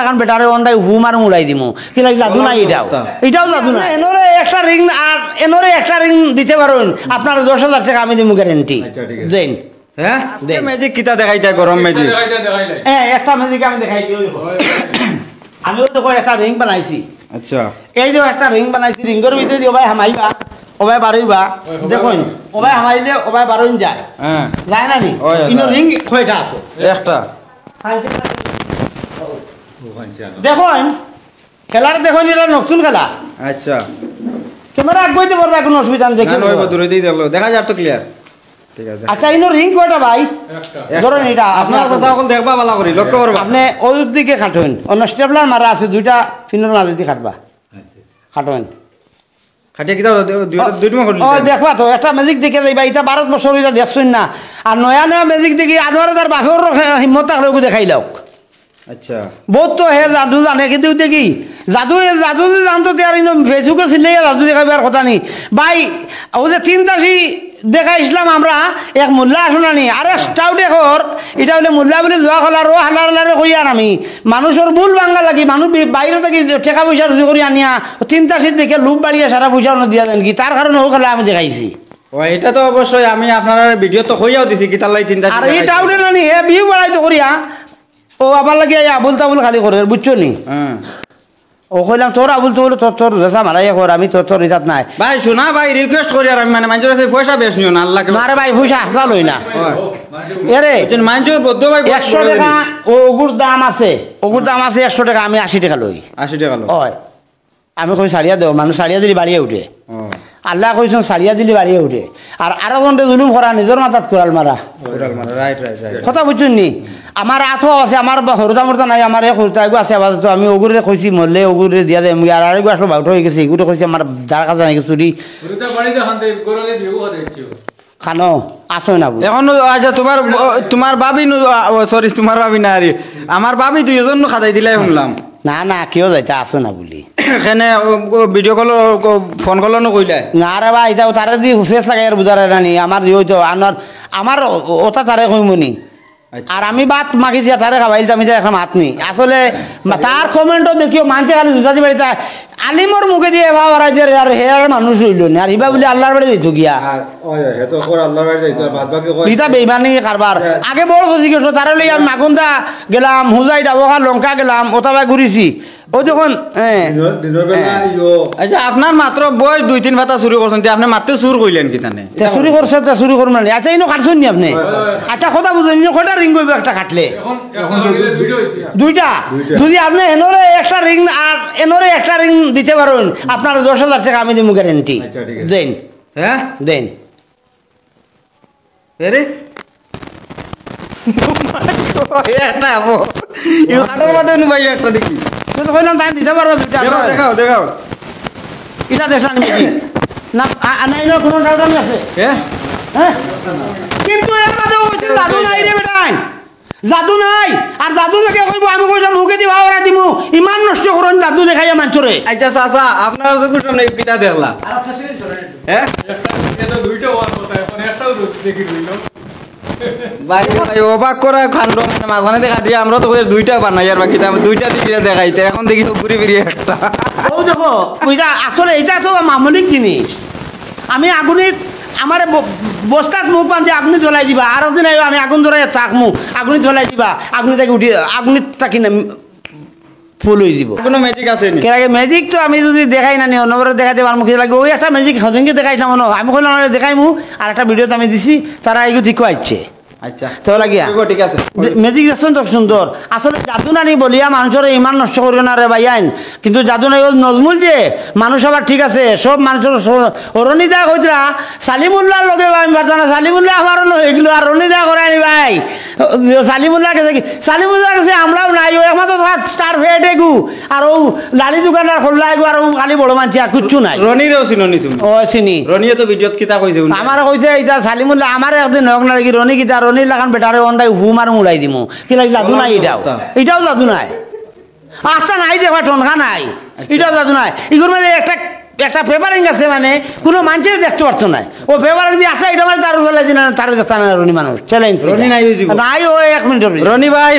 এখন বেটারে অন্দাই হুম আর উড়াই দিমু কি লাগে জাদু নাই এটাও জাদু না এনরে একটা রিং আর এনরে একটা রিং দিতে পারুন আপনার 10,000 টাকা আমি দিমু গ্যারান্টি দেন হ্যাঁ আজকে ম্যাজিক কিটা দেখাইতা গরম ম্যাজিক হ্যাঁ একটা ম্যাজিক আমি দেখাই দিই আমিও তো একটা রিং বানাইছি আচ্ছা এই যে একটা রিং বানাইছি রিংের ভিতরে দিয়ে ভাই হামাইবা ওবাই বারইবা দেখুন ওবাই হামাইলে ওবাই বারইন যায় হ্যাঁ যায় না নি ইনো রিং কয়টা আছে একটা দেখুন খেলার দেখুন এটা নতুন খেলা আচ্ছা ক্যামেরা আগাইতে পারবে কোনো অসুবিধা নেই না নয় দূরে দিয়ে দেখলো দেখা যায় তো ক্লিয়ার ঠিক আছে আচ্ছা ইনো রিং কয়টা ভাই ধরুন এটা আপনার কথা এখন দেখবা ভালো করে লক্ষ্য করবা আপনি ওই দিকে কাটুন অন্য স্টেপলার মারা আছে দুইটা ফিনের মাঝে দিয়ে কাটবা কাটুন খাটিয়া কিটা দুইটা করে ও দেখবা তো একটা ম্যাজিক দেখে যাইবা এটা 12 বছর হইলা দেখছুন না আর নয়া নয়া ম্যাজিক দেখি আনোয়ার তার বাপের হিম্মত থাকলে ওকে দেখাই লাও আচ্ছা বহুত তো হে জাদু জানে কিন্তু দেখি জাদু জাদু জানতো আর ফেসবুকে ছিলে জাদু দেখাবার কথা নেই ভাই ও যে 3 দেখা ইসলাম আমরা এক মোল্লা আসুন নি আর একটাও দেখর এটা হলে মোল্লা বলে যোৱা খলার ও হালার হালারে কইয়ার আমি মানুষের ভুল ভাঙ্গা লাগি মানুষ বাইরে থেকে টাকা পয়সা রুজি করি আনিয়া 3 দেখে লোভ বাড়িয়া সারা পয়সা দিয়া দেন কি তার কারণে ও খেলা আমি দেখাইছি ও এটা তো অবশ্যই আমি আপনার ভিডিও তো হইয়াও দিছি কি তার লাই 3 আর এইটাও না হে বিউ বাড়াই তো করিয়া ও আবার লাগে আবুল তাবুল খালি করে বুঝছো নি ও কইলাম তোর আবুল তাবুল তোর রেসা মারাই কর আমি তোর রিজাত নাই ভাই শোনা ভাই রিকোয়েস্ট করি আর আমি মানে মানুষের কাছে পয়সা বেশ নিও না আল্লাহকে মারে ভাই পয়সা আসলা লই না এরে মানুষের বদ্ধ ভাই 100 টাকা ওগুর দাম আছে 100 টাকা আমি 80 টাকা লই 80 টাকা লই ওই আমি কই সারিয়া দেও মানুষ সারিয়া দিলি বাড়িয়ে উঠে আল্লাহ কইছেন সারিয়া দিলি বাড়িয়ে উঠে আর আরো ঘন্টা জুলুম করা নিজের মাথাত কোরাল মারা রাইট কথা বুঝছেন নি আমার আঠো আছে আমার হরুদা মরদা নাই আমার এক হরুদা আছে আবার তো আমি ওগুরে কইছি মরলে ওগুরে দিয়া দেয় আর আরেকবার আসলো বাউট হয়ে গেছে এগুলো কইছি আমার যার কাছে নাকি চুরি খানো আসো না এখন আচ্ছা তোমার বাবি সরি তোমার বাবি না আরে আমার বাবি দুইজন খাদাই দিলাই শুনলাম না না কেউ যাইতে আসো না বলি এখানে ভিডিও কল ফোন কল নকইলাই না রে ভাই এটা তারে দি ফেস লাগাই আর বুঝারে রানি আমার তো আমার ওটা তারে কইমনি আর আমি বাত মাগিছি তারে খাবাইল আমি একটা মাত নি আসলে তার কমেন্টও দেখিও মানতে খালি জুতা দিবে আলিমর মুখে দিয়ে ভাব আর আর হেয়ার মানুষ হইল না আর ইবা বলে আল্লাহর বাড়ি যাইতো গিয়া ইটা বেইমানি কারবার আগে বড় বুঝি গেছো তারে লই আমি মাগুন্দা গেলাম হুজাই ডাবকা লঙ্কা গেলাম ওটা ঘুরিছি ও যখন আচ্ছা আপনার মাত্র বয়স 2-3 পাতা চুরি করছেন আপনি মাত্র চুর কইলেন কি তানে চুরি করছে চুরি করবেন না আচ্ছা ইনো কাটছেন নি আপনি আচ্ছা কথা বুঝেন ইনো কয়টা রিং কইবে একটা কাটলে দুইটা যদি আপনি এনরে একটা রিং আর এনরে একটা রিং দিতে পারুন আপনার 10,000 টাকা আমি দিমু গ্যারান্টি দেন হ্যাঁ দেন এরে এটা আপো ইউ আটার মধ্যে নু ভাই একটা দেখি তো কইলাম তাই দিতে পারবো দুইটা দেখাও এটা দেখান না আনাইলো কোনো ডাউট আছে হ্যাঁ কিন্তু এর মাঝে হইছে জাদু নাই রে বেটাই জাদু নাই আর জাদু দেখে কইব আমি কইলাম মুখে দি ভাওরা দিমু ইমান নষ্ট করন জাদু দেখাইয়া মানছরে আচ্ছা চাচা আপনার যে কুটম নাই কিটা দেখলা আর ফ্যাসিলিটি সরে হ্যাঁ এটা দুইটা ওয়ান কথা এখন একটাও দেখি দিলাম ভাই অবাক করা কাণ্ড মানে মাঝখানে দেখা দিয়ে আমরা তো দুইটা বানাই আর বাকি দুইটা দিকে দেখাইতে এখন দেখি ঘুরে ফিরে একটা ও দেখো ওইটা আসলে এটা তো মামুলিক জিনিস আমি আগুনিক আমার বস্তাত মুখ বান্ধে আগুনি জ্বলাই দিবা আর দিন আমি আগুন ধরে থাকমু আগুনি জ্বলাই দিবা আগুনি থেকে উঠি আগুনি থাকি না ফুল হয়ে দিব কোনো ম্যাজিক আছে নি কেন ম্যাজিক তো আমি যদি দেখাই না নি অন্যবারে দেখাইতে আমার মুখে লাগে ওই একটা ম্যাজিক সজনকে দেখাইলাম আমি কইলাম দেখাইমু আর একটা ভিডিওতে আমি দিছি তারা এগুলো ঠিক আইছে আচ্ছা তো লাগিয়া ঠিক আছে ম্যাজিক দেখছেন তো সুন্দর আসলে জাদু নানি বলিয়া মানুষের ইমান নষ্ট করবে না রে ভাইয়াইন কিন্তু জাদু নাই নজমুল যে মানুষ আবার ঠিক আছে সব মানুষের অরণিদা কইতরা সালিমুল্লাহ লগে আমি পারতাম না সালিমুল্লাহ আমারও এগুলো আর অরণিদা করে আনি ভাই সালিমুল্লাহ কাছে কি সালিমুল্লাহ কাছে আমরাও নাই ও একমাত্র তার ফেটে গু আর ও লালি দোকানদার খোলা গু আর ও খালি বড় মানছি আর কিচ্ছু নাই রনিরেও চিনি তুমি ও চিনি রনিয়ে তো ভিডিওত কিতা কইছে আমার কইছে এইটা সালিমুল্লাহ আমার একদিন হোক না কি রনি কিতা রনির লাগান বেটারে অন্দাই হুম আর উড়াই দিমু কি লাগে জাদু নাই এটাও জাদু নাই আস্থা নাই দেখবা টনকা নাই এটাও জাদু নাই এগুলোর মধ্যে একটা পেপারিং আছে মানে কোনো মানুষের দেখতে পারতো না ও পেপারিং দিয়ে আসা এটা মানে তার ফেলাই দিন তার দেখতে না রনি মানুষ চ্যালেঞ্জ রনি নাই নাই ও 1 মিনিট রনি ভাই